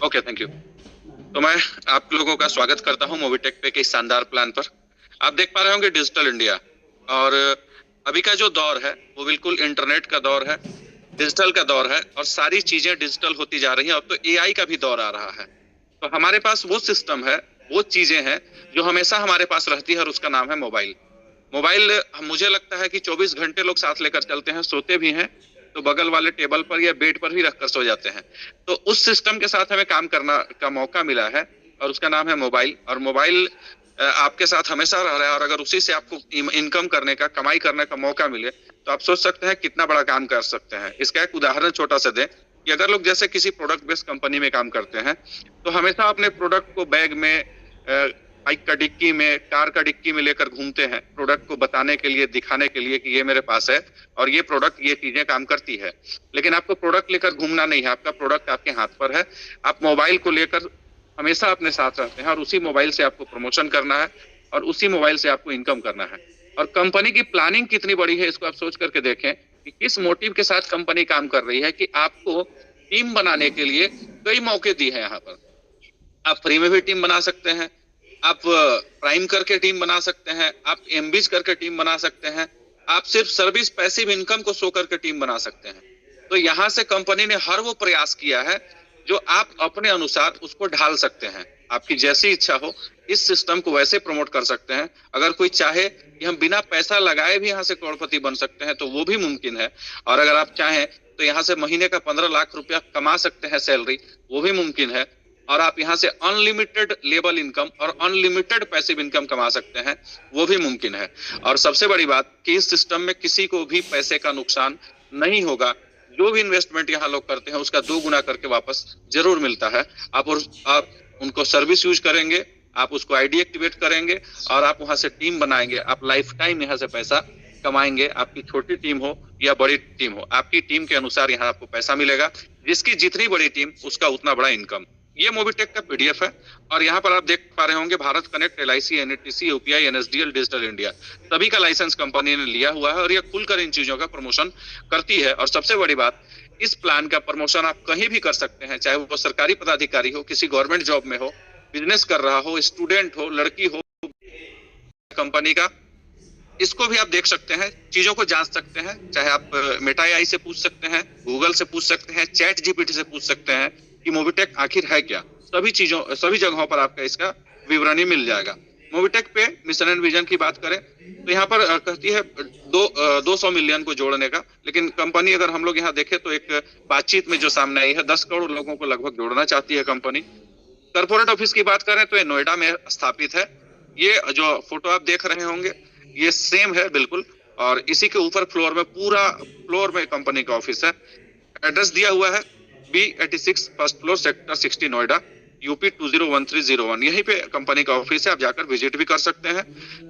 Okay, thank you. तो मैं आप लोगों का स्वागत करता हूं मोविटेक पे के इस शानदार प्लान पर। आप देख पा रहे होंगे डिजिटल इंडिया, और अभी का जो दौर है वो बिल्कुल इंटरनेट का दौर है, डिजिटल का दौर है, और सारी चीजें डिजिटल होती जा रही हैं। अब तो एआई का भी दौर आ रहा है। तो हमारे पास वो सिस्टम है, वो चीजें हैं जो हमेशा हमारे पास रहती है, और उसका नाम है मोबाइल। मोबाइल मुझे लगता है कि 24 घंटे लोग साथ लेकर चलते हैं, सोते भी हैं तो बगल वाले टेबल पर या बेड पर भी रखकर सो जाते हैं। तो उस सिस्टम के साथ हमें काम करना का मौका मिला है, और उसका नाम है मोबाइल। और मोबाइल आपके साथ हमेशा रह रहा है, और अगर उसी से आपको इनकम करने का, कमाई करने का मौका मिले, तो आप सोच सकते हैं कितना बड़ा काम कर सकते हैं। इसका एक उदाहरण छोटा सा दें कि अगर लोग जैसे किसी प्रोडक्ट बेस्ड कंपनी में काम करते हैं, तो हमेशा अपने प्रोडक्ट को बैग में, बाइक का डिक्की में, कार का डिक्की में लेकर घूमते हैं, प्रोडक्ट को बताने के लिए, दिखाने के लिए कि ये मेरे पास है और ये प्रोडक्ट ये चीजें काम करती है। लेकिन आपको प्रोडक्ट लेकर घूमना नहीं है, आपका प्रोडक्ट आपके हाथ पर है। आप मोबाइल को लेकर हमेशा अपने साथ रहते हैं, और उसी मोबाइल से आपको प्रमोशन करना है, और उसी मोबाइल से आपको इनकम करना है। और कंपनी की प्लानिंग कितनी बड़ी है, इसको आप सोच करके देखें कि किस मोटिव के साथ कंपनी काम कर रही है, कि आपको टीम बनाने के लिए कई मौके दी है यहाँ पर। आप फ्री में भी टीम बना सकते हैं, आप प्राइम करके टीम बना सकते हैं, आप एमबीज करके टीम बना सकते हैं, आप सिर्फ सर्विस पैसिव इनकम को शो करके टीम बना सकते हैं। तो यहां से कंपनी ने हर वो प्रयास किया है जो आप अपने अनुसार उसको ढाल सकते हैं। आपकी जैसी इच्छा हो, इस सिस्टम को वैसे प्रमोट कर सकते हैं। अगर कोई चाहे कि हम बिना पैसा लगाए भी यहाँ से करोड़पति बन सकते हैं, तो वो भी मुमकिन है। और अगर आप चाहें तो यहाँ से महीने का 15 लाख रुपया कमा सकते हैं सैलरी, वो भी मुमकिन है। और आप यहाँ से अनलिमिटेड लेबल इनकम और अनलिमिटेड पैसिव इनकम कमा सकते हैं, वो भी मुमकिन है। और सबसे बड़ी बात कि इस सिस्टम में किसी को भी पैसे का नुकसान नहीं होगा। जो भी इन्वेस्टमेंट यहाँ लोग करते हैं उसका 2 गुना करके वापस जरूर मिलता है। आप उनको सर्विस यूज करेंगे, आप उसको आईडी एक्टिवेट करेंगे, और आप वहां से टीम बनाएंगे, आप लाइफ टाइम यहाँ से पैसा कमाएंगे। आपकी छोटी टीम हो या बड़ी टीम हो, आपकी टीम के अनुसार यहाँ आपको पैसा मिलेगा। जिसकी जितनी बड़ी टीम, उसका उतना बड़ा इनकम। ये मोबिटेक का पीडीएफ है, और यहाँ पर आप देख पा रहे होंगे Bharat connect, LIC, NTC, UPI, NSDL, digital India, सभी का लाइसेंस कंपनी ने लिया हुआ है, और ये खुलकर इन चीजों का प्रमोशन करती है। और सबसे बड़ी बात, इस प्लान का प्रमोशन आप कहीं भी कर सकते हैं, चाहे वो सरकारी पदाधिकारी हो, किसी गवर्नमेंट जॉब में हो, बिजनेस कर रहा हो, स्टूडेंट हो, लड़की हो, कंपनी का, इसको भी आप देख सकते हैं, चीजों को जांच सकते हैं। चाहे आप मेटा एआई से पूछ सकते हैं, गूगल से पूछ सकते हैं, चैट जीपीटी से पूछ सकते हैं कि मोबिटेक आखिर है क्या। सभी जगहों पर आपका इसका विवरणी मिल जाएगा। मोबिटेक पे मिशन एंड विजन की बात करें तो यहाँ पर कहती है 200 मिलियन को जोड़ने का, लेकिन कंपनी अगर हम लोग यहाँ देखें तो एक बातचीत में जो सामने आई है, 10 करोड़ लोगों को लगभग जोड़ना चाहती है कंपनी। कॉर्पोरेट ऑफिस की बात करें तो ये नोएडा में स्थापित है। ये जो फोटो आप देख रहे होंगे, ये सेम है बिल्कुल, और इसी के ऊपर फ्लोर में, पूरा फ्लोर में कंपनी का ऑफिस है। एड्रेस दिया हुआ है B86 first floor, sector 60, Noida, UP 201301। यहीं पे कंपनी का ऑफिस है, आप जाकर विजिट भी कर सकते हैं।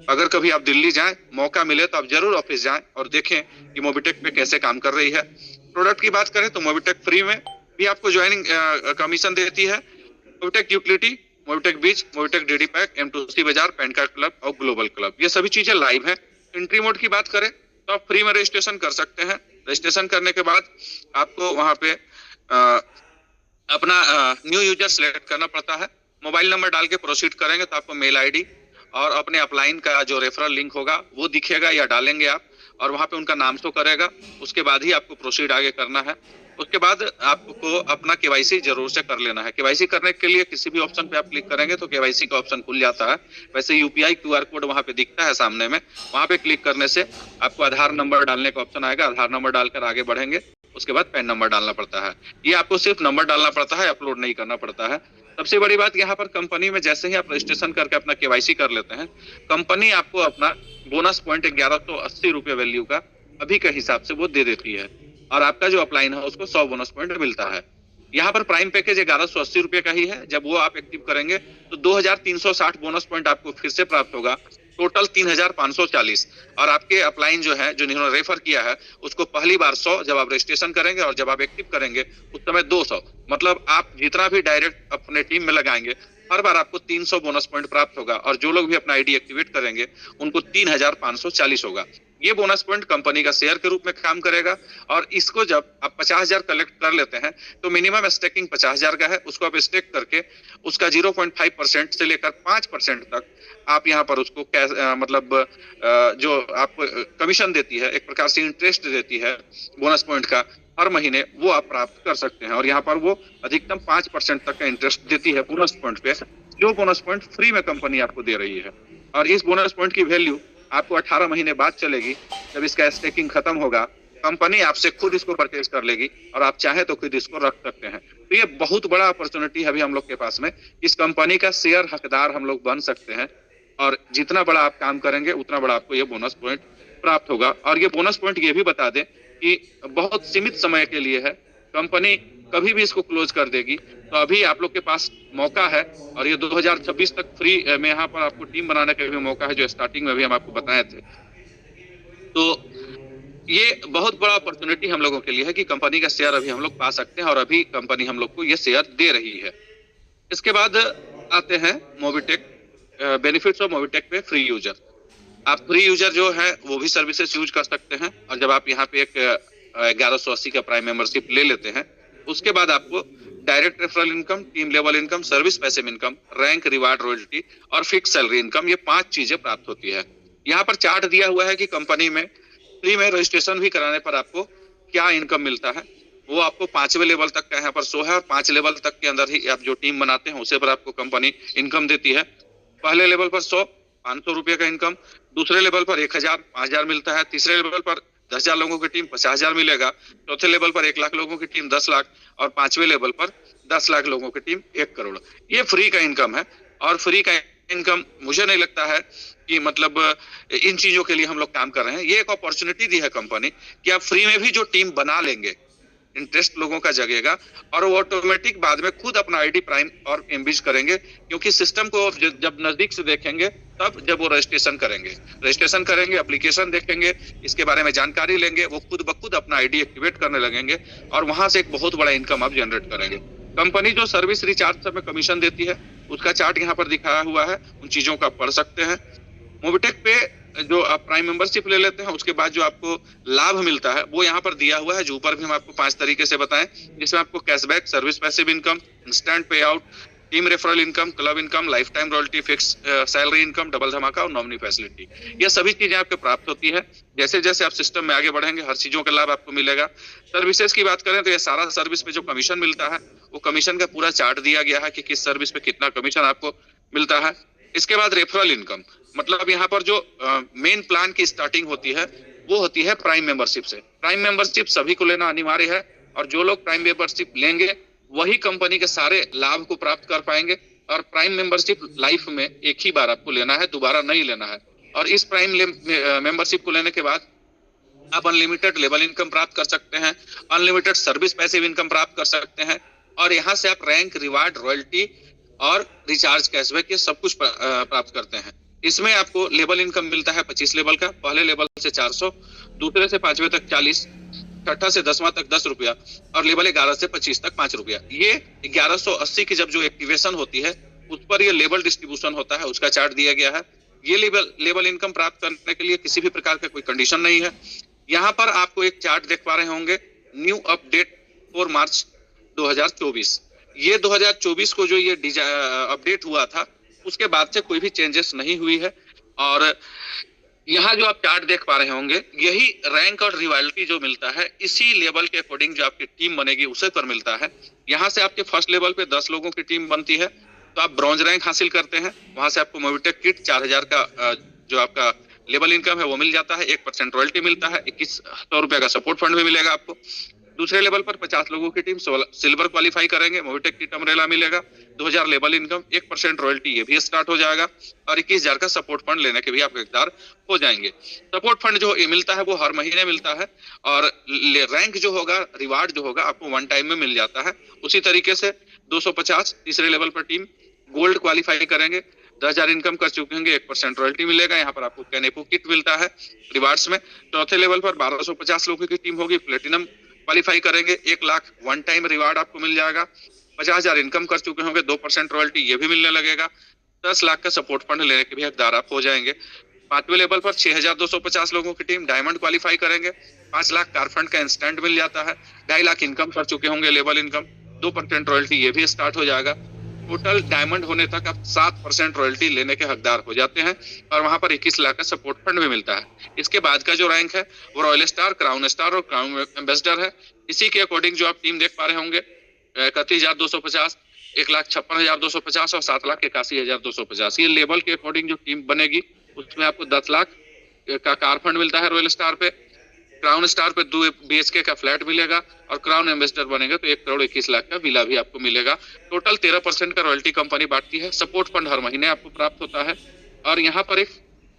अगर कभी आप दिल्ली जाएं, मौका मिले तो आप जरूर ऑफिस जाएं और देखें कि मोबिटेक पे कैसे काम कर रही है। प्रोडक्ट की बात करें तो मोबिटेक फ्री में भी आपको ज्वाइनिंग कमीशन देती है। मोबिटेक यूटिलिटी, मोबिटेक बीच, मोबिटेक डीडी पैक, M2C बाजार, पैन कार्ड क्लब और ग्लोबल क्लब, ये सभी चीजें लाइव है। एंट्री मोड की बात करें तो आप फ्री में रजिस्ट्रेशन कर सकते हैं। रजिस्ट्रेशन करने के बाद आपको वहां पे अपना न्यू यूजर सिलेक्ट करना पड़ता है। मोबाइल नंबर डाल के प्रोसीड करेंगे तो आपको मेल आईडी और अपने अपलाइन का जो रेफरल लिंक होगा वो दिखेगा, या डालेंगे आप, और वहां पे उनका नाम शो करेगा। उसके बाद ही आपको प्रोसीड आगे करना है। उसके बाद आपको अपना केवाईसी जरूर से कर लेना है। केवाईसी करने के लिए किसी भी ऑप्शन पे आप क्लिक करेंगे तो केवाईसी का ऑप्शन खुल जाता है। वैसे यूपीआई क्यूआर कोड वहां पे दिखता है सामने में, वहां पे क्लिक करने से आपको आधार नंबर डालने का ऑप्शन आएगा। आधार नंबर डालकर आगे बढ़ेंगे, उसके बाद पैन नंबर डालना पड़ता है। ये आपको सिर्फ नंबर डालना पड़ता है, अपलोड नहीं करना पड़ता है। सबसे बड़ी बात, यहाँ पर कंपनी में जैसे ही आप रजिस्ट्रेशन करके अपना केवाईसी कर लेते हैं, कंपनी आपको अपना बोनस पॉइंट 1180 रुपये वैल्यू का अभी के हिसाब से वो दे देती है, और आपका जो अपलाइन है उसको 100 बोनस पॉइंट मिलता है। यहाँ पर प्राइम पैकेज 1180 रुपये का ही है। जब वो आप एक्टिव करेंगे तो 2360 बोनस पॉइंट आपको फिर से प्राप्त होगा, टोटल 3540। और आपके अपलाइन जो है, जो जिन्होंने रेफर किया है, उसको पहली बार 100 जब आप रजिस्ट्रेशन करेंगे, और जब आप एक्टिव करेंगे उस समय 200। मतलब आप जितना भी डायरेक्ट अपने टीम में लगाएंगे, हर बार आपको 300 बोनस पॉइंट प्राप्त होगा। और जो लोग भी अपना आईडी एक्टिवेट करेंगे उनको 3540 होगा। ये बोनस पॉइंट कंपनी का शेयर के रूप में काम करेगा। और इसको जब आप 50,000 कलेक्ट कर लेते हैं तो मिनिमम स्टेकिंग 50,000 का है, उसको आप स्टेक करके उसका 0.5% से लेकर 5% तक आप यहाँ पर उसको मतलब जो आपको कमीशन देती है, एक प्रकार से इंटरेस्ट देती है बोनस पॉइंट का हर महीने, वो आप प्राप्त कर सकते हैं। और यहाँ पर वो अधिकतम 5% तक का इंटरेस्ट देती है बोनस पॉइंट पे, जो बोनस पॉइंट फ्री में कंपनी आपको दे रही है। और इस बोनस पॉइंट की वैल्यू आपको 18 महीने बाद चलेगी, जब इसका स्टेकिंग खत्म होगा कंपनी आपसे खुद इसको परचेज कर लेगी और आप चाहे तो खुद इसको रख सकते हैं। तो ये बहुत बड़ा अपॉर्चुनिटी है अभी हम लोग के पास में, इस कंपनी का शेयर हकदार हम लोग बन सकते हैं। और जितना बड़ा आप काम करेंगे उतना बड़ा आपको ये बोनस पॉइंट प्राप्त होगा। और ये बोनस पॉइंट ये भी बता दें कि बहुत सीमित समय के लिए है, कंपनी कभी भी इसको क्लोज कर देगी। तो अभी आप लोग के पास मौका है, और ये 2026 तक फ्री में यहाँ पर आपको टीम बनाने का भी मौका है, जो स्टार्टिंग में भी हम आपको बताए थे। तो ये बहुत बड़ा अपॉर्चुनिटी हम लोगों के लिए है कि कंपनी का शेयर अभी हम लोग पा सकते हैं, और अभी कंपनी हम लोग को ये शेयर दे रही है। इसके बाद आते हैं मोबिटेक, बेनिफिट्स ऑफ मोबिटेक पे फ्री यूजर। आप फ्री यूजर जो है वो भी सर्विसेज यूज कर सकते हैं। और जब आप यहाँ पे एक 1180 का प्राइम मेंबरशिप ले लेते हैं, उसके बाद आपको direct referral income, team level income, service passive income, rank, reward, royalty और फिक्स सैलरी इनकम, ये 5 चीजें प्राप्त होती है। यहाँ पर चार्ट दिया हुआ है कि कंपनी में फ्री में रजिस्ट्रेशन भी कराने पर आपको क्या इनकम मिलता है। वो आपको 5वें लेवल तक का यहाँ पर शो है, और 5 लेवल तक के अंदर ही आप जो टीम बनाते हैं उसे पर आपको कंपनी इनकम देती है। पहले लेवल पर 500 रुपए का इनकम, दूसरे लेवल पर 1,000, 5,000 मिलता है, तीसरे लेवल पर 10,000 लोगों की टीम 50,000 मिलेगा, चौथे लेवल पर 1 लाख लोगों की टीम 10 लाख, और 5वें लेवल पर 10 लाख लोगों की टीम 1 करोड़। ये फ्री का इनकम है। और फ्री का इनकम मुझे नहीं लगता है कि मतलब इन चीजों के लिए हम लोग काम कर रहे हैं। ये एक अपॉर्चुनिटी दी है कंपनी कि आप फ्री में भी जो टीम बना लेंगे, इंटरेस्ट लोगों का जगेगा, और वो ऑटोमेटिक बाद में खुद अपना आईडी प्राइम और एमबीज करेंगे, क्योंकि सिस्टम को जब नजदीक से देखेंगे तब जब वो रजिस्ट्रेशन करेंगे, एप्लीकेशन देखेंगे, इसके बारे में जानकारी लेंगे, वो खुद ब खुद अपना आईडी एक्टिवेट करने लगेंगे, और वहां से एक बहुत बड़ा इनकम आप जनरेट करेंगे। कंपनी जो सर्विस रिचार्ज सब में कमीशन देती है उसका चार्ट यहाँ पर दिखाया हुआ है, उन चीजों का पढ़ सकते हैं। मोबिटेक पे जो आप प्राइम मेंबरशिप ले लेते हैं उसके बाद जो आपको लाभ मिलता है वो यहाँ पर दिया हुआ है, जो ऊपर भी हम आपको 5 तरीके से बताएं, जिसमें आपको cashback, service passive income, instant payout, team referral income, club income, lifetime royalty, fix salary income, double धमाका और नॉमिनी फैसिलिटी। ये सभी चीजें आपको प्राप्त होती है। जैसे जैसे आप सिस्टम में आगे बढ़ेंगे हर चीजों का लाभ आपको मिलेगा। सर्विसेज की बात करें तो ये सारा सर्विस पे जो कमीशन मिलता है वो कमीशन का पूरा चार्ट दिया गया है कि किस सर्विस पे कितना कमीशन आपको मिलता है। इसके बाद रेफरल इनकम, मतलब यहाँ पर जो मेन प्लान की स्टार्टिंग होती है वो होती है प्राइम मेंबरशिप से। प्राइम मेंबरशिप सभी को लेना अनिवार्य है, और जो लोग प्राइम मेंबरशिप लेंगे वही कंपनी के सारे लाभ को प्राप्त कर पाएंगे। और प्राइम मेंबरशिप लाइफ में एक ही बार आपको लेना है, दोबारा नहीं लेना है। और इस प्राइम मेंबरशिप को लेने के बाद आप अनलिमिटेड लेवल इनकम प्राप्त कर सकते हैं, अनलिमिटेड सर्विस पैसिव इनकम प्राप्त कर सकते हैं, और यहाँ से आप रैंक, रिवार्ड, रॉयल्टी और रिचार्ज, कैशबैक, ये सब कुछ प्राप्त करते हैं। इसमें आपको लेवल इनकम मिलता है 25 लेवल का, पहले लेवल से 400, दूसरे से 5वें तक 40, छठा से 10वां तक 10 रुपया, और लेवल 11 से 25 तक 5 रुपया। ये 1180 की जब जो एक्टिवेशन होती है उस पर ये लेवल डिस्ट्रीब्यूशन होता है, उसका चार्ट दिया गया है। ये लेवल इनकम प्राप्त करने के लिए किसी भी प्रकार का कोई कंडीशन नहीं है। यहाँ पर आपको एक चार्ट देख पा रहे होंगे, न्यू अपडेट फॉर मार्च 2024। ये 2024 को जो ये अपडेट हुआ था उसके बाद से कोई भी चेंजेस नहीं हुई है। और यहाँ जो आप चार्ट देख पा रहे होंगे, यही रैंक और रिवायल्टी जो मिलता है इसी लेवल के अकॉर्डिंग जो आपकी टीम बनेगी उसे पर मिलता है। यहाँ से आपके फर्स्ट लेवल पे 10 लोगों की टीम बनती है तो आप ब्रॉन्ज रैंक हासिल करते हैं। वहां से आपको मोबिटेक किट 4,000 का जो आपका लेवल इनकम है वो मिल जाता है, 1% रॉयल्टी मिलता है, 2100 रुपया का सपोर्ट फंड भी मिलेगा आपको। दूसरे लेवल पर 50 लोगों की टीम सिल्वर क्वालिफाई करेंगे, मोबिटेक किट अम्ब्रेला मिलेगा, 2,000 लेवल इनकम, 1% रॉयल्टी, ये भी स्टार्ट हो जाएगा, और 21,000 का सपोर्ट फंड लेने के भी आप हकदार हो जाएंगे। सपोर्ट फंड जो मिलता है वो हर महीने मिलता है, और रैंक जो होगा, रिवार्ड जो होगा आपको वन टाइम में मिल जाता है। उसी तरीके से 250 तीसरे लेवल पर टीम गोल्ड क्वालिफाई करेंगे, 10,000 इनकम कर चुके होंगे, 1% रॉयल्टी मिलेगा, यहाँ पर आपको कैनेपो किट मिलता है रिवार्ड्स में। चौथे लेवल पर 1250 लोगों की टीम होगी, प्लेटिनम क्वालिफाई करेंगे, 1 लाख वन टाइम रिवार्ड आपको मिल जाएगा, 50,000 इनकम कर चुके होंगे, 2% रॉयल्टी ये भी मिलने लगेगा, 10 लाख का सपोर्ट फंड लेने के भी हकदार आप हो जाएंगे। 5वें लेवल पर 6,250 लोगों की टीम डायमंड क्वालिफाई करेंगे। 5 लाख कार फंड का इंस्टेंट मिल जाता है। 2.5 लाख इनकम कर चुके होंगे, लेवल इनकम। 2% रॉयल्टी ये भी स्टार्ट हो जाएगा। टोटल डायमंड होने तक आप 7% रॉयल्टी लेने के हकदार हो जाते हैं और वहां पर 21 लाख का सपोर्ट फंड भी मिलता है। इसके बाद का जो रैंक है वो रॉयल स्टार, क्राउन स्टार और क्राउन एम्बेसडर है। इसी के अकॉर्डिंग जो आप टीम देख पा रहे होंगे 31,250, 1,56,250 और 7,81,250, ये लेवल के अकॉर्डिंग जो टीम बनेगी उसमें आपको 10 लाख का कार फंड मिलता है रॉयल स्टार पे। क्राउन स्टार पे 2 BHK का फ्लैट मिलेगा और क्राउन एम्बेसडर बनेगा तो 1,21,00,000 का विला भी आपको मिलेगा। टोटल 13% का रॉयल्टी कंपनी बांटती है। सपोर्ट फंड हर महीने आपको प्राप्त होता है और यहाँ पर एक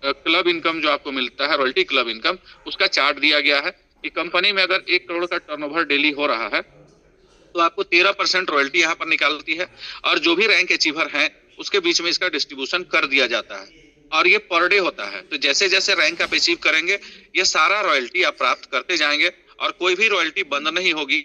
क्लब इनकम जो आपको मिलता है, रॉयल्टी क्लब इनकम, उसका चार्ट दिया गया है कि कंपनी में अगर 1 करोड़ का टर्नओवर डेली हो रहा है तो आपको 13% रॉयल्टी यहाँ पर निकालती है और जो भी रैंक अचीवर हैं उसके बीच में इसका डिस्ट्रीब्यूशन कर दिया जाता है और ये पर डे होता है। तो जैसे जैसे रैंक आप अचीव करेंगे ये सारा रॉयल्टी आप प्राप्त करते जाएंगे और कोई भी रॉयल्टी बंद नहीं होगी।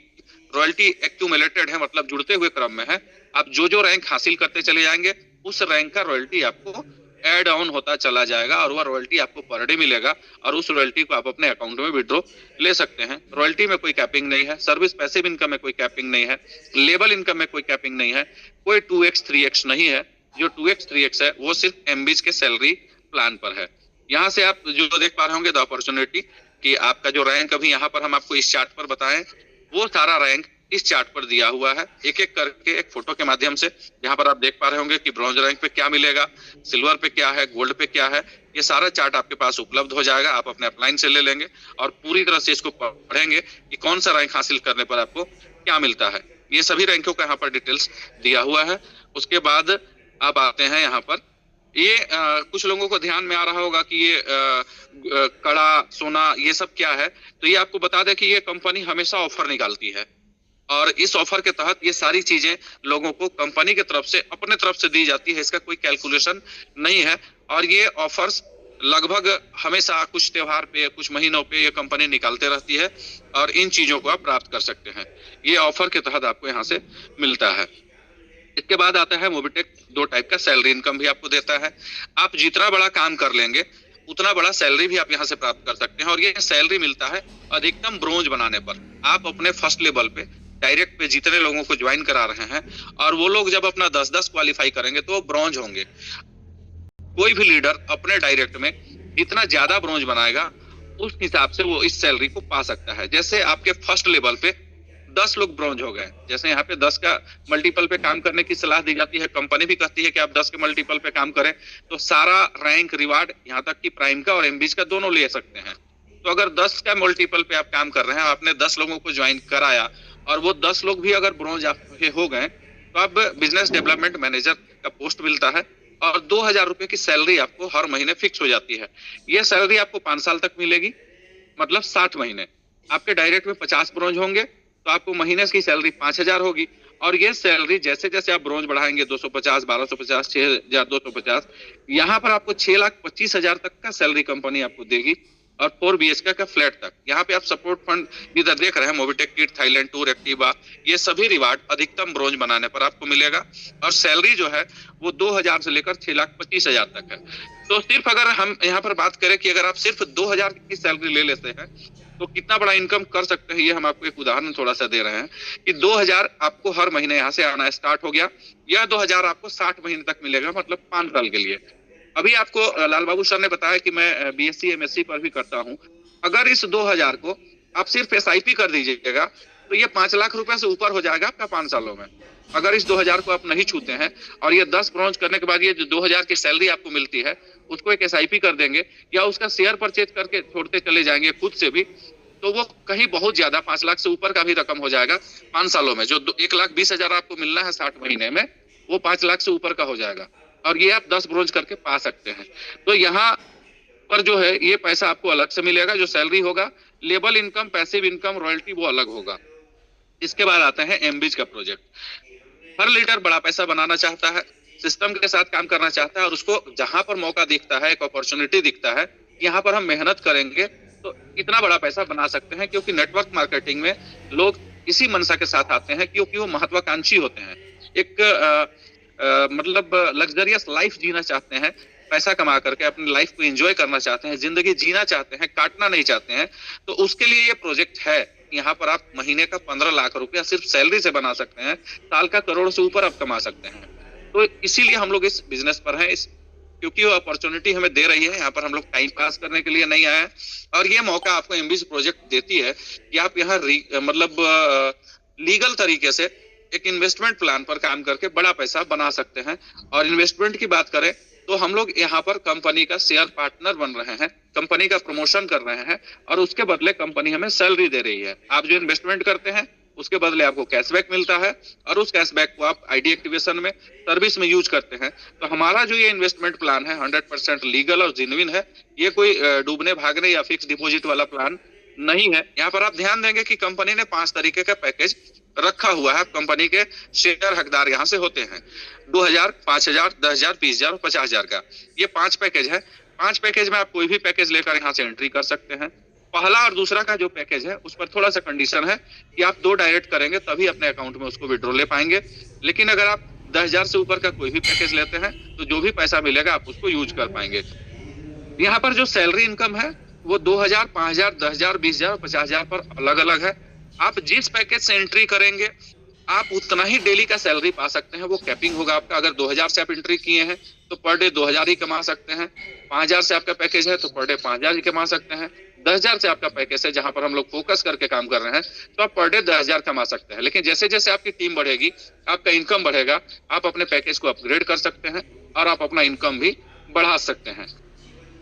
रॉयल्टी एक्यूमुलेटेड है, मतलब जुड़ते हुए क्रम में है। आप जो जो रैंक हासिल करते चले जाएंगे उस रैंक का रॉयल्टी आपको एड ऑन होता चला जाएगा और वह रॉयल्टी आपको पर डे मिलेगा और उस रॉयल्टी को आप अपने अकाउंट में विड्रॉ ले सकते हैं। रॉयल्टी में कोई कैपिंग नहीं है, सर्विस पैसिव इनकम में कोई कैपिंग नहीं है, लेवल इनकम में कोई कैपिंग नहीं है, कोई 2x 3x नहीं है। जो 2x 3x है वो सिर्फ एमबीज के सैलरी प्लान पर है। यहाँ से आप जो देख पा रहे होंगे द अपॉर्चुनिटी कि आपका जो रैंक अभी यहाँ पर हम आपको इस चार्ट पर बताएं वो सारा रैंक इस चार्ट पर दिया हुआ है, एक एक करके एक फोटो के माध्यम से। यहाँ पर आप देख पा रहे होंगे कि ब्रॉन्ज रैंक पे क्या मिलेगा, सिल्वर पे क्या है, गोल्ड पे क्या है, ये सारा चार्ट आपके पास उपलब्ध हो जाएगा। आप अपने अपलाइन से ले लेंगे और पूरी तरह से इसको पढ़ेंगे कि कौन सा रैंक हासिल करने पर आपको क्या मिलता है। ये सभी रैंकों का यहाँ पर डिटेल्स दिया हुआ है। उसके बाद अब आते हैं यहाँ पर ये कुछ लोगों को ध्यान में आ रहा होगा कि ये कड़ा सोना ये सब क्या है। तो ये आपको बता दें कि ये कंपनी हमेशा ऑफर निकालती है और इस ऑफर के तहत ये सारी चीजें लोगों को कंपनी की तरफ से अपने तरफ से दी जाती है। इसका कोई कैलकुलेशन नहीं है और ये ऑफर्स लगभग हमेशा कुछ त्योहार पे कुछ महीनों पे ये कंपनी निकालते रहती है और इन चीजों को आप प्राप्त कर सकते हैं। ये ऑफर के तहत आपको यहाँ से मिलता है। इसके बाद आता है मोबिटेक 2 टाइप का सैलरी इनकम भी आपको देता है। आप जितना बड़ा काम कर लेंगे उतना बड़ा सैलरी भी आप यहाँ से प्राप्त कर सकते हैं और ये सैलरी मिलता है अधिकतम ब्रोंज बनाने पर। आप अपने फर्स्ट लेवल पे डायरेक्ट पे जितने लोगों को ज्वाइन करा रहे हैं और वो लोग जब अपना 10-10 क्वालिफाई करेंगे तो वो ब्रोंज होंगे। कोई भी लीडर अपने डायरेक्ट में जितना ज्यादा ब्रोंज बनाएगा उस हिसाब से वो इस सैलरी को पा सकता है। जैसे आपके फर्स्ट लेवल पे 10 लोग ब्रोंज हो गए, जैसे यहाँ पे 10 का मल्टीपल पे काम करने की सलाह दी जाती है, कंपनी भी कहती है कि आप 10 के मल्टीपल पे काम करें तो सारा रैंक रिवार्ड यहाँ तक कि प्राइम का और एमबीज का दोनों ले सकते हैं। तो अगर 10 का मल्टीपल पे आप काम कर रहे हैं, आपने 10 लोगों को ज्वाइन कराया और वो 10 लोग भी अगर ब्रोंज आपके हो गए तो अब बिजनेस डेवलपमेंट मैनेजर का पोस्ट मिलता है और 2,000 रुपए की सैलरी आपको हर महीने फिक्स हो जाती है। यह सैलरी आपको 5 साल तक मिलेगी, मतलब 60 महीने। आपके डायरेक्ट में 50 ब्रोंज होंगे तो आपको महीने की सैलरी 5,000 होगी और ये सैलरी जैसे जैसे आप ब्रोंज बढ़ाएंगे 250, 1250, 6,250, यहाँ पर आपको 6,25,000 तक का सैलरी कंपनी आपको देगी और 4 BHK का फ्लैट तक। यहाँ पे आप सपोर्ट फंड इधर देख रहे हैं, Mobitech kit, Thailand tour, Activa, ये सभी रिवार्ड अधिकतम ब्रोंज बनाने पर आपको मिलेगा और सैलरी जो है वो 2,000 से लेकर 6,25,000 तक है। तो सिर्फ अगर हम यहाँ पर बात करें कि अगर आप सिर्फ 2,000 की सैलरी ले लेते हैं तो कितना बड़ा इनकम कर सकते हैं, ये हम आपको एक उदाहरण थोड़ा सा दे रहे हैं कि 2,000 आपको हर महीने यहाँ से आना स्टार्ट हो गया। यह 2,000 आपको 60 महीने तक मिलेगा, मतलब 5 साल के लिए। अभी आपको लाल बाबू सर ने बताया कि मैं BSc MSc पर भी करता हूँ। अगर इस 2,000 को आप सिर्फ SIP कर दीजिएगा तो ये 5 लाख रुपए से ऊपर हो जाएगा आपका 5 सालों में। अगर इस 2,000 को आप नहीं छूते हैं और ये 10 ब्रोंज करने के बाद ये जो 2,000 की सैलरी आपको मिलती है उसको एक SIP कर देंगे या उसका शेयर परचेज करके छोड़ते चले जाएंगे खुद से भी, तो वो कहीं बहुत ज्यादा 5 लाख से ऊपर का भी रकम हो जाएगा 5 सालों में। जो 1,20,000 आपको मिलना है 60 महीने में वो 5 लाख से ऊपर का हो जाएगा और ये आप 10 ब्रोंज करके पा सकते हैं। तो यहाँ पर जो है ये पैसा आपको अलग से मिलेगा, जो सैलरी होगा, label income, passive income, royalty वो अलग होगा। इसके बाद आता है एमबीज का प्रोजेक्ट। हर लीडर बड़ा पैसा बनाना चाहता है, सिस्टम के साथ काम करना चाहता है और उसको जहां पर मौका दिखता है, एक अपॉर्चुनिटी दिखता है, यहाँ पर हम मेहनत करेंगे तो इतना बड़ा पैसा बना सकते हैं। क्योंकि नेटवर्क मार्केटिंग में लोग इसी मनसा के साथ आते हैं क्योंकि वो महत्वाकांक्षी होते हैं, एक मतलब लग्जरियस लाइफ जीना चाहते हैं। पैसा कमा करके अपनी लाइफ को एंजॉय करना चाहते हैं, जिंदगी जीना चाहते हैं, काटना नहीं चाहते हैं, तो उसके लिए ये प्रोजेक्ट है। यहाँ पर आप महीने का 15 लाख रुपया सिर्फ सैलरी से बना सकते हैं, साल का करोड़ से ऊपर आप कमा सकते हैं। तो इसीलिए हम लोग इस बिजनेस पर हैं, क्योंकि वो अपॉर्चुनिटी हमें दे रही है। यहाँ पर हम लोग टाइम पास करने के लिए नहीं आए हैं, और ये मौका आपको एमबीसी प्रोजेक्ट देती है कि आप यहाँ मतलब लीगल तरीके से एक इन्वेस्टमेंट प्लान पर काम करके बड़ा पैसा बना सकते हैं। और इन्वेस्टमेंट की बात करें तो हम लोग यहाँ पर कंपनी का शेयर पार्टनर बन रहे हैं, कंपनी का प्रमोशन कर रहे हैं, और उसके बदले कंपनी हमें सैलरी दे रही है। आप जो इन्वेस्टमेंट करते हैं उसके बदले आपको कैशबैक मिलता है, और उस कैशबैक को आप आईडी एक्टिवेशन में, सर्विस में यूज करते हैं। तो हमारा जो ये इन्वेस्टमेंट प्लान है 100% लीगल और जेन्युइन है। ये कोई डूबने भागने या फिक्स डिपॉजिट वाला प्लान नहीं है। यहाँ पर आप ध्यान देंगे कि कंपनी ने 5 तरीके का पैकेज रखा हुआ है। कंपनी के शेयर हकदार यहाँ से होते हैं 2000, 5000, 10,000, 20,000 और 50,000 का। ये 5 पैकेज है। 5 पैकेज में आप कोई भी पैकेज लेकर यहाँ से एंट्री कर सकते हैं। पहला और दूसरा का जो पैकेज है उस पर थोड़ा सा कंडीशन है कि आप 2 डायरेक्ट करेंगे तभी अपने अकाउंट में उसको विड्रॉ ले पाएंगे। लेकिन अगर आप 10,000 से ऊपर का कोई भी पैकेज लेते हैं तो जो भी पैसा मिलेगा आप उसको यूज कर पाएंगे। यहाँ पर जो सैलरी इनकम है वो 2,000, 5,000, 10,000, 20,000 और 50,000 पर अलग अलग है। आप जिस पैकेज से एंट्री करेंगे आप उतना ही डेली का सैलरी पा सकते हैं। वो कैपिंग होगा आपका। अगर 2,000 से आप एंट्री किए हैं तो पर डे 2,000 ही कमा सकते हैं। 5,000 से आपका पैकेज है तो पर डे 5,000 ही कमा सकते हैं। 10,000 से आपका पैकेज है जहां पर हम लोग फोकस करके काम कर रहे हैं तो आप पर डे 10,000 कमा सकते हैं। लेकिन जैसे जैसे आपकी टीम बढ़ेगी, आपका इनकम बढ़ेगा, आप अपने पैकेज को अपग्रेड कर सकते हैं और आप अपना इनकम भी बढ़ा सकते हैं।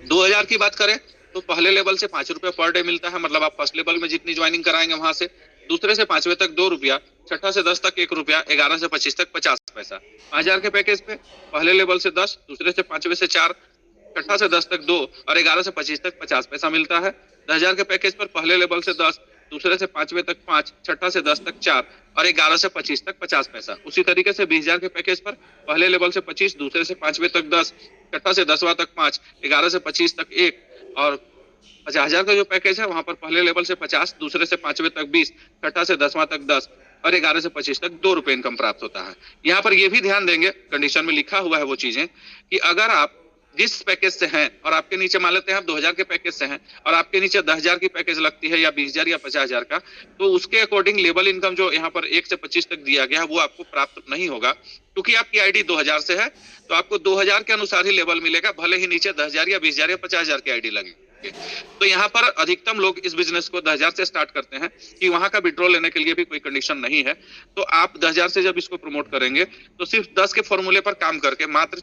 2,000 की बात करें तो पहले लेवल से 5 रुपए पर डे मिलता है, मतलब आप फर्स्ट लेवल में जितनी ज्वाइनिंग कराएंगे वहां से। दूसरे से 5वें तक 2 रुपया, छठा से 10 तक 1 रुपया, 11 से 25 तक 50 पैसा। 5,000 के पैकेज पे पहले लेवल से 10, दूसरे से 5वें से 4, छठा से 10 तक 2 और 11 से 25 तक 50 पैसा मिलता है। 10,000 के पैकेज पर पहले लेवल से 10, दूसरे से 5वें तक 5, छठा से 10 तक 4 और 11 से 25 तक 50 पैसा। उसी तरीके से 20,000 के पैकेज पर पहले लेवल से 25, दूसरे से 5वें तक 10, छठा से 10वां तक 5, 11 से 25 तक 1 और 50,000 का जो पैकेज है वहां पर पहले लेवल से 50, दूसरे से 5वें तक 20, छठा से 10वां तक 10 और 11 से 25 तक 2 रुपए इनकम प्राप्त होता है। यहाँ पर ये भी ध्यान देंगे, कंडीशन में लिखा हुआ है वो चीजें कि अगर आप जिस पैकेज से हैं और आपके नीचे मान लेते हैं आप 2,000 के पैकेज से हैं और आपके नीचे 10,000 की पैकेज लगती है या 20,000 या 50,000 का, तो उसके अकॉर्डिंग लेवल इनकम जो यहाँ पर 1 से 25 तक दिया गया है वो आपको प्राप्त नहीं होगा, क्योंकि आपकी आईडी 2,000 से है तो आपको 2,000 के अनुसार ही लेवल मिलेगा, भले ही नीचे 10,000 या 20,000 या 50,000 की आईडी लगे। तो यहाँ पर अधिकतम लोग इस बिजनेस को 10,000 से स्टार्ट करते हैं कि वहां का विड्रॉ लेने के लिए भी कोई कंडीशन नहीं है। तो आप 10,000 से जब इसको प्रमोट करेंगे तो सिर्फ 10 के फॉर्मूले पर काम करके मात्र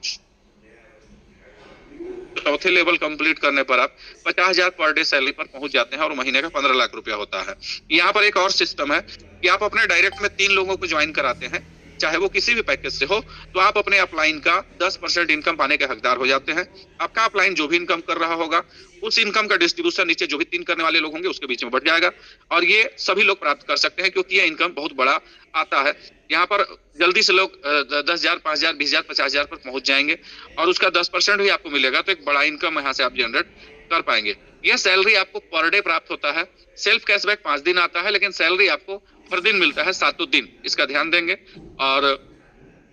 चौथे लेवल कंप्लीट करने पर आप 50,000 पर डे सैलरी पर पहुंच जाते हैं और महीने का 15 लाख रुपया होता है। यहाँ पर एक और सिस्टम है कि आप अपने डायरेक्ट में 3 लोगों को ज्वाइन कराते हैं, चाहे वो किसी भी पैकेज से हो, तो आप अपने अपलाइन का 10% इनकम पाने के हकदार हो जाते हैं। आपका अपलाइन जो भी इनकम कर रहा होगा उस इनकम का डिस्ट्रीब्यूशन नीचे जो भी 3 करने वाले लोग होंगे उसके बीच में बढ़ जाएगा और ये सभी लोग प्राप्त कर सकते हैं, क्योंकि ये इनकम बहुत बड़ा आता है। यहाँ पर जल्दी से लोग 10,000, 5,000, 20,000, 50,000 पर पहुंच जाएंगे और उसका 10% भी आपको मिलेगा, तो एक बड़ा इनकम यहाँ से आप जनरेट कर पाएंगे। यह सैलरी आपको पर डे प्राप्त होता है। सेल्फ कैशबैक 5 दिन आता है, लेकिन सैलरी आपको हर दिन मिलता है 7 दिन, इसका ध्यान देंगे। और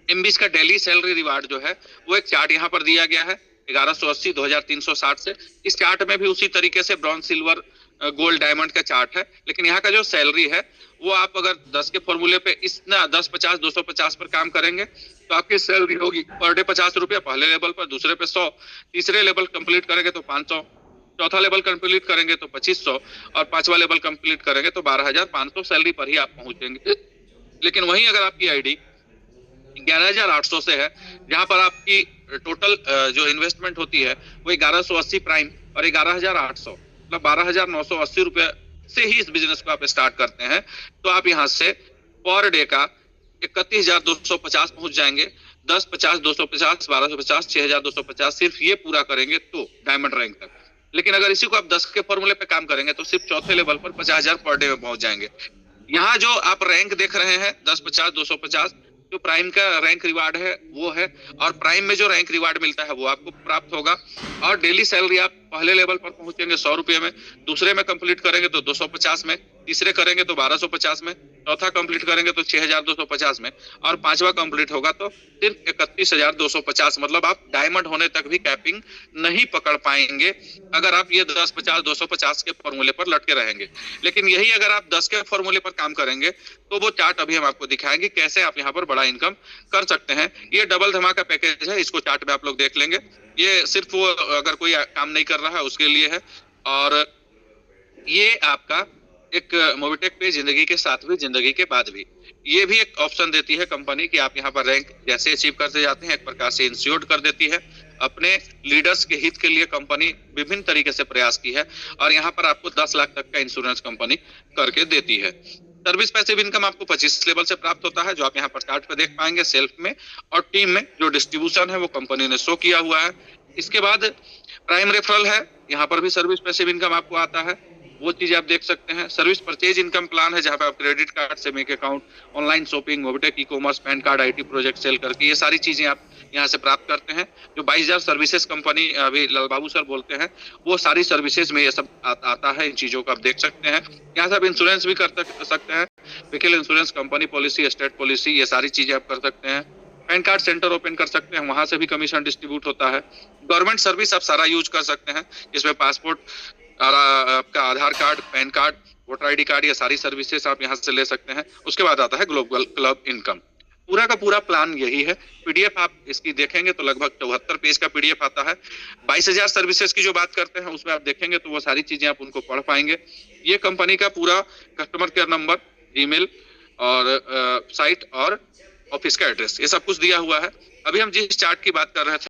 एमबीस का डेली सैलरी रिवार्ड जो है वो एक चार्ट यहाँ पर दिया गया है 1180, 2360 से। इस चार्ट में भी उसी तरीके से ब्रॉन्ज, सिल्वर, गोल्ड, डायमंड का चार्ट है, लेकिन यहाँ का जो सैलरी है वो आप अगर 10 के फॉर्मूले पे इतना 10, 50, 250 पर काम करेंगे तो आपकी सैलरी होगी पर डे 50 रुपया पहले लेवल पर, दूसरे पे 100, तीसरे लेवल कंप्लीट करेंगे तो 500, चौथा लेवल कंप्लीट करेंगे तो 2,500 और 5वां लेवल कंप्लीट करेंगे तो 12,500 सैलरी पर ही आप पहुंचेंगे। लेकिन वहीं अगर आपकी आईडी 11,800 से है, जहां पर आपकी टोटल जो इन्वेस्टमेंट होती है वो 1,180 प्राइम और 11,800 मतलब 12,980 रुपए से ही इस बिजनेस को आप स्टार्ट करते हैं, तो आप यहाँ से पर डे का 31,250 पहुंच जाएंगे। 10, 50, 250, 1,250, 6,250 सिर्फ ये पूरा करेंगे तो डायमंड रैंक तक। लेकिन अगर इसी को आप 10 के फॉर्मूले पे काम करेंगे तो सिर्फ चौथे लेवल पर 50,000 पर डे में पहुंच जाएंगे। यहाँ जो आप रैंक देख रहे हैं 10, 50, 250 जो प्राइम का रैंक रिवार्ड है वो है, और प्राइम में जो रैंक रिवार्ड मिलता है वो आपको प्राप्त होगा। और डेली सैलरी आप पहले लेवल पर पहुंचेंगे 100 रुपये में, दूसरे में कंप्लीट करेंगे तो 250 में, तीसरे करेंगे तो 1,250 में, चौथा कंप्लीट करेंगे तो 6,250 में, और पांचवा कंप्लीट होगा तो सिर्फ 31,250। मतलब आप डायमंड होने तक भी कैपिंग नहीं पकड़ पाएंगे अगर आप ये 10-50 250 के फॉर्मूले पर लटके रहेंगे। लेकिन यही अगर आप 10 के फॉर्मूले पर काम करेंगे तो वो चार्ट अभी हम आपको दिखाएंगे कैसे आप यहाँ पर बड़ा इनकम कर सकते हैं। ये डबल धमाका पैकेज है, इसको चार्ट में आप लोग देख लेंगे। ये सिर्फ वो अगर कोई काम नहीं कर रहा है उसके लिए है, और ये आपका एक मोबिटेक पे जिंदगी के साथ भी जिंदगी के बाद भी ये भी एक ऑप्शन देती है कंपनी कि आप यहाँ पर रैंक जैसे अचीव करते जाते हैं एक प्रकार से इंश्योर्ड कर देती है। अपने लीडर्स के हित के लिए कंपनी विभिन्न तरीके से प्रयास की है, और यहाँ पर आपको 10 लाख तक का इंश्योरेंस कंपनी करके देती है। सर्विस पैसिव इनकम आपको 25 लेवल से प्राप्त होता है, जो आप यहाँ पर चार्ट पे देख पाएंगे। सेल्फ में और टीम में जो डिस्ट्रीब्यूशन है वो कंपनी ने शो किया हुआ है। इसके बाद प्राइम रेफरल है, यहाँ पर भी सर्विस पैसिव इनकम आपको आता है, वो चीज आप देख सकते हैं। सर्विस परचेज इनकम प्लान है, जहाँ पे आप क्रेडिट कार्ड से bank account, online shopping, Mobitech e commerce, PAN card, IT project sale करके ये सारी चीजें आप यहाँ से प्राप्त करते हैं। जो 22,000 सर्विसेज कंपनी अभी लाल बाबू सर बोलते हैं, वो सारी सर्विसेज में ये सब आता है। इन चीजों को आप देख सकते हैं। यहाँ से आप इंश्योरेंस भी कर सकते हैं, vehicle insurance, company policy, state policy, ये सारी चीजें आप कर सकते हैं। पैन कार्ड सेंटर ओपन कर सकते हैं, वहां से भी कमीशन डिस्ट्रीब्यूट होता है। गवर्नमेंट सर्विस आप सारा यूज कर सकते हैं, इसमें पासपोर्ट, आपका Aadhaar card, PAN card, voter ID card, ये सारी सर्विसेज आप यहाँ से ले सकते हैं। उसके बाद आता है ग्लोबल क्लब इनकम। पूरा का पूरा प्लान यही है। पीडीएफ आप इसकी देखेंगे तो लगभग 74 पेज का पीडीएफ आता है। 22,000 सर्विसेज की जो बात करते हैं उसमें आप देखेंगे तो वो सारी चीजें आप उनको पढ़ पाएंगे। ये कंपनी का पूरा कस्टमर केयर नंबर, ईमेल और साइट और ऑफिस का एड्रेस, ये सब कुछ दिया हुआ है। अभी हम जिस चार्ट की बात कर रहे थे